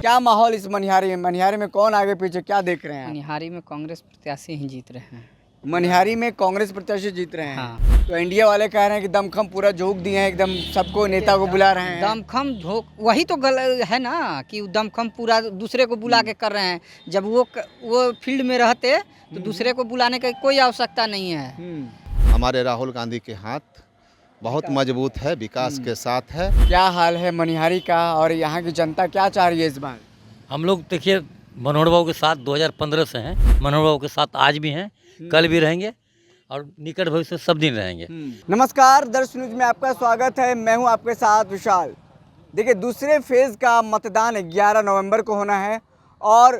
क्या माहौल इस मनिहारी में? मनिहारी में कौन आगे पीछे, क्या देख रहे हैं आप? मनिहारी में कांग्रेस प्रत्याशी ही जीत रहे हैं। मनिहारी में कांग्रेस प्रत्याशी जीत रहे हैं। हाँ। तो एनडीए वाले कह रहे हैं कि दमखम पूरा झोंक दिए हैं, एकदम सबको नेता को बुला रहे हैं। दमखम झोंक वही तो है ना कि दमखम पूरा दूसरे को बुला के कर रहे हैं। जब वो फील्ड में रहते तो दूसरे को बुलाने की कोई आवश्यकता नहीं है। हमारे राहुल गांधी के हाथ बहुत मजबूत है, विकास के साथ है। क्या हाल है मनिहारी का और यहाँ की जनता क्या चाह रही है इस बार? हम लोग देखिए मनोहर बाबू के साथ 2015 से हैं। मनोहर बाबू के साथ आज भी हैं, कल भी रहेंगे और निकट भविष्य सब दिन रहेंगे। नमस्कार, दर्श न्यूज में आपका स्वागत है। मैं हूं आपके साथ विशाल। देखिए, दूसरे फेज़ का मतदान 11 नवंबर को होना है और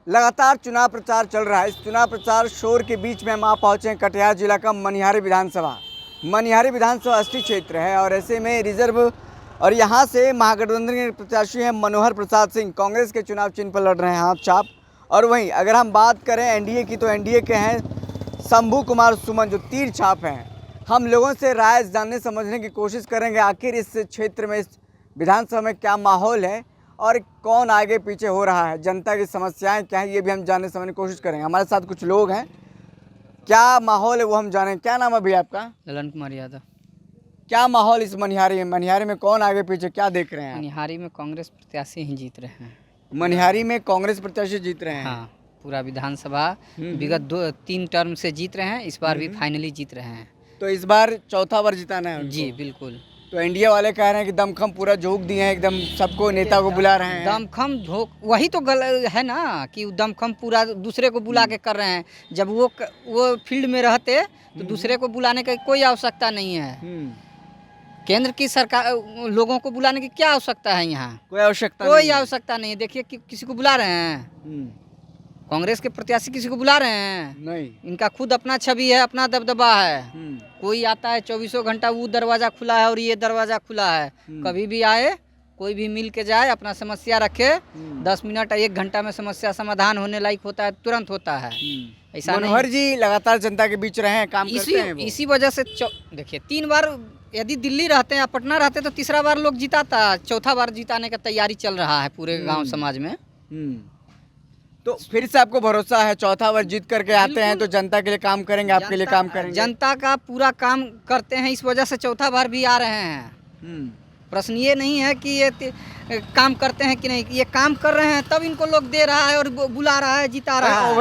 लगातार चुनाव प्रचार चल रहा है। इस चुनाव प्रचार शोर के बीच में हम आ पहुँचे हैं कटिहार जिला का मनिहारी विधानसभा। मनिहारी विधानसभा अस्थि क्षेत्र है और ऐसे में रिजर्व और यहाँ से महागठबंधन के प्रत्याशी हैं मनोहर प्रसाद सिंह, कांग्रेस के चुनाव चिन्ह पर लड़ रहे हैं हाथ छाप। और वहीं अगर हम बात करें एनडीए की तो एनडीए के हैं शंभू कुमार सुमन, जो तीर छाप हैं। हम लोगों से राय जानने समझने की कोशिश करेंगे आखिर इस क्षेत्र में, इस विधानसभा में क्या माहौल है और कौन आगे पीछे हो रहा है, जनता की समस्याएं क्या है, ये भी हम जानने समझने की कोशिश करेंगे। हमारे साथ कुछ लोग हैं, क्या माहौल है वो हम जानें। क्या नाम है भैया आपका? ललन कुमार यादव। क्या माहौल इस मनिहारी में? मनिहारी में कौन आगे पीछे, क्या देख रहे हैं आप? मनिहारी में कांग्रेस प्रत्याशी ही जीत रहे हैं। मनिहारी में कांग्रेस प्रत्याशी जीत रहे हैं। हाँ, पूरा विधानसभा विगत 2-3 टर्म से जीत रहे हैं, इस बार भी फाइनली जीत रहे हैं। तो इस बार चौथा बार जिताना है उनको। जी बिल्कुल। तो एनडीए वाले कह रहे हैं कि दमखम पूरा झोंक दिए हैं, एकदम सबको नेता को बुला रहे हैं। दमखम झोंक वही तो है ना कि दमखम पूरा दूसरे को बुला के कर रहे हैं। जब वो फील्ड में रहते तो दूसरे को बुलाने की कोई आवश्यकता नहीं है। केंद्र की सरकार लोगों को बुलाने की क्या आवश्यकता है? यहाँ कोई आवश्यकता नहीं है। देखिए कि किसी को बुला रहे हैं, कांग्रेस के प्रत्याशी किसी को बुला रहे हैं नहीं। इनका खुद अपना छवि है, अपना दबदबा है। कोई आता है 24 घंटा, वो दरवाज़ा खुला है और ये दरवाज़ा खुला है। कभी भी आए, कोई भी मिल के जाए, अपना समस्या रखे, 10 मिनट 1 घंटा में समस्या समाधान होने लायक होता है, तुरंत होता है। ऐसा मनोहर जी लगातार जनता के बीच रहे हैं, काम करते हैं वो। इसी वजह से देखिए 3 बार यदि दिल्ली रहते या पटना रहते तो तीसरा बार लोग जिताता, चौथा बार जिताने का तैयारी चल रहा है पूरे गाँव समाज में। तो फिर से आपको भरोसा है चौथा बार जीत करके आते हैं तो जनता के लिए काम करेंगे, आपके लिए काम करेंगे? जनता का पूरा काम करते हैं, इस वजह से चौथा बार भी आ रहे हैं। प्रश्न ये नहीं है कि ये काम करते हैं कि नहीं, ये काम कर रहे हैं तब इनको लोग दे रहा है और बुला रहा है, जिता रहा है।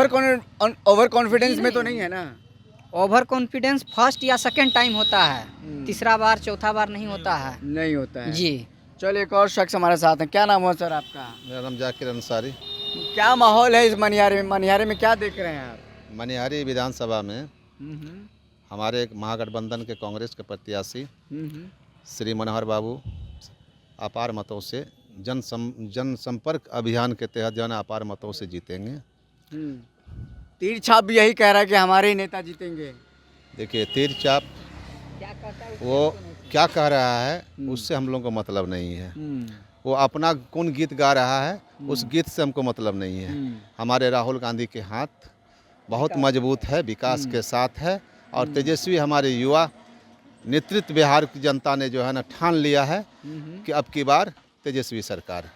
ओवर कॉन्फिडेंस में तो नहीं है ना? ओवर कॉन्फिडेंस फर्स्ट या सेकंड टाइम होता है, तीसरा बार चौथा बार नहीं होता है। नहीं होता है जी। चलिए, एक और शख्स हमारे साथ हैं। क्या नाम हो सर आपका? मेरा नाम जाकिर अंसारी। क्या माहौल है इस मनिहारी में? मनिहारी में क्या देख रहे हैं आप? मनिहारी विधानसभा में हमारे महागठबंधन के कांग्रेस के प्रत्याशी श्री मनोहर बाबू अपार मतों से जनसंपर्क अभियान के तहत जो है अपार मतों से जीतेंगे। तीर छाप भी यही कह रहा है कि हमारे ही नेता जीतेंगे। देखिए, तीर छाप वो क्या कह रहा है उससे हम लोगों को मतलब नहीं है। वो अपना कौन गीत गा रहा है उस गीत से हमको मतलब नहीं है। हमारे राहुल गांधी के हाथ बहुत मजबूत है, विकास के साथ है और तेजस्वी हमारे युवा नेतृत्व बिहार की जनता ने जो है ना ठान लिया है कि अब की बार तेजस्वी सरकार।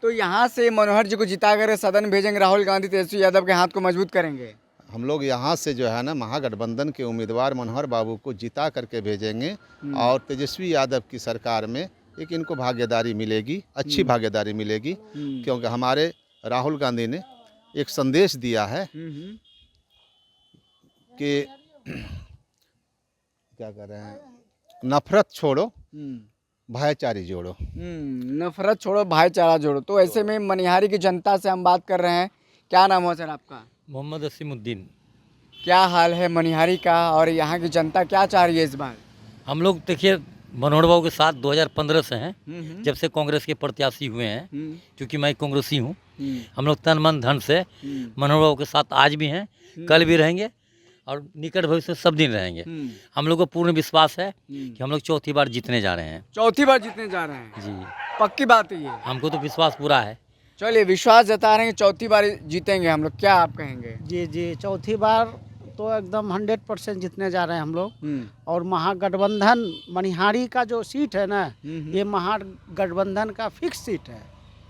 तो यहाँ से मनोहर जी को जिता कर सदन भेजेंगे, राहुल गांधी तेजस्वी यादव के हाथ को मजबूत करेंगे। हम लोग यहाँ से जो है ना महागठबंधन के उम्मीदवार मनोहर बाबू को जिता करके भेजेंगे और तेजस्वी यादव की सरकार में एक इनको भागीदारी मिलेगी, अच्छी भागीदारी मिलेगी। क्योंकि हमारे राहुल गांधी ने एक संदेश दिया है कि क्या कर रहे हैं, नफरत छोड़ो भाईचारे जोड़ो। नफरत छोड़ो भाईचारा जोड़ो। तो ऐसे में मनिहारी की जनता से हम बात कर रहे हैं। क्या नाम हो सर आपका? मोहम्मद असीमुद्दीन। क्या हाल है मनिहारी का और यहाँ की जनता क्या चाह रही है इस बार? हम लोग देखिए मनोहर बाबू के साथ 2015 से हैं, जब से कांग्रेस के प्रत्याशी हुए हैं। क्योंकि मैं कांग्रेसी हूँ, हम लोग तन मन धन से मनोहर बाबू के साथ आज भी हैं, कल भी रहेंगे और निकट भविष्य सब दिन रहेंगे। हम लोग को पूर्ण विश्वास है कि हम लोग चौथी बार जीतने जा रहे हैं। चौथी बार जीतने जा रहे हैं? जी, पक्की बात है ये? हमको तो विश्वास पूरा है। चलिए, विश्वास जता रहे हैं कि चौथी बार जीतेंगे हम लोग, क्या आप कहेंगे? जी, चौथी बार तो एकदम 100% जीतने जा रहे हैं हम लोग। और महागठबंधन मनिहारी का जो सीट है ना, ये महागठबंधन का फिक्स सीट है।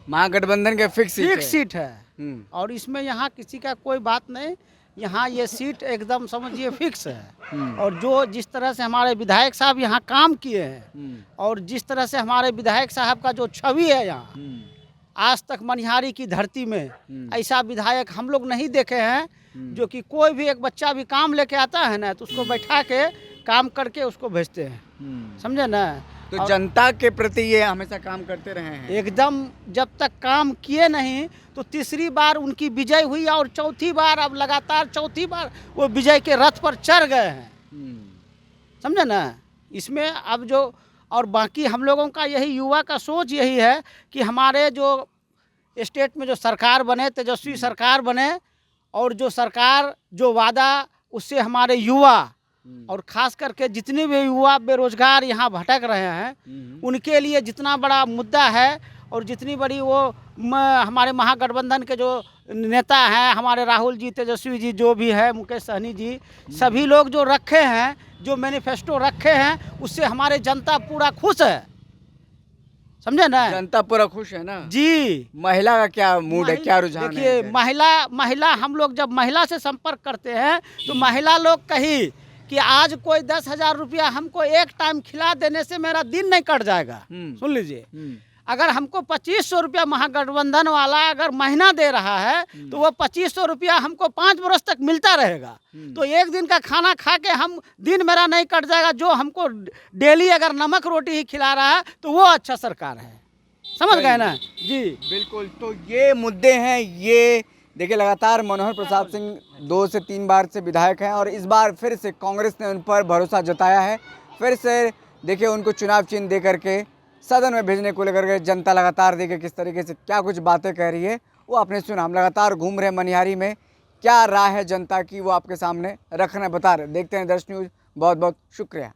महागठबंधन के फिक्स एक सीट है हम्म, और इसमें यहाँ किसी का कोई बात नहीं। यहाँ ये सीट एकदम समझिए फिक्स है। और जो जिस तरह से हमारे विधायक साहब यहाँ काम किए हैं और जिस तरह से हमारे विधायक साहब का जो छवि है यहाँ, आज तक मनिहारी की धरती में ऐसा विधायक हम लोग नहीं देखे हैं। जो कि कोई भी एक बच्चा भी काम लेके आता है ना तो उसको बैठा के काम करके उसको भेजते हैं, समझे ना। तो जनता के प्रति ये हमेशा काम करते रहे हैं। एकदम जब तक काम किए नहीं तो तीसरी बार उनकी विजय हुई और चौथी बार अब लगातार चौथी बार वो विजय के रथ पर चढ़ गए हैं, समझे ना। इसमें अब जो और बाकी हम लोगों का यही युवा का सोच यही है कि हमारे जो स्टेट में जो सरकार बने, तेजस्वी सरकार बने, और जो सरकार जो वादा उससे हमारे युवा और खास करके जितने भी युवा बेरोजगार यहाँ भटक रहे हैं उनके लिए जितना बड़ा मुद्दा है और जितनी बड़ी वो हमारे महागठबंधन के जो नेता हैं, हमारे राहुल जी, तेजस्वी जी, जो भी है, मुकेश सहनी जी, सभी लोग जो रखे हैं, जो मैनिफेस्टो रखे हैं, उससे हमारे जनता पूरा खुश है, समझे ना। जनता पूरा खुश है ना जी। महिला का क्या मूड है, क्या रुझान है? देखिए महिला हम लोग जब महिला से संपर्क करते हैं तो महिला लोग कही कि आज कोई 10,000 रुपया हमको एक टाइम खिला देने से मेरा दिन नहीं कट जाएगा। सुन लीजिए, अगर हमको 2500 रुपया महागठबंधन वाला अगर महीना दे रहा है तो वो 2500 रुपया हमको 5 बरस तक मिलता रहेगा। तो एक दिन का खाना खा के हम दिन मेरा नहीं कट जाएगा। जो हमको डेली अगर नमक रोटी ही खिला रहा है तो वो अच्छा सरकार है, समझ गए ना जी। बिल्कुल। तो ये मुद्दे हैं। ये देखिए, लगातार मनोहर प्रताप सिंह 2 से 3 बार से विधायक हैं और इस बार फिर से कांग्रेस ने उन पर भरोसा जताया है। फिर से देखिए उनको चुनाव चिन्ह दे करके सदन में भेजने को लेकर के जनता लगातार देखिए किस तरीके से क्या कुछ बातें कह रही है, वो आपने सुना। हम लगातार घूम रहे हैं मनिहारी में, क्या राय है जनता की वो आपके सामने रखना बता रहे। देखते हैं दर्श न्यूज़। बहुत बहुत शुक्रिया।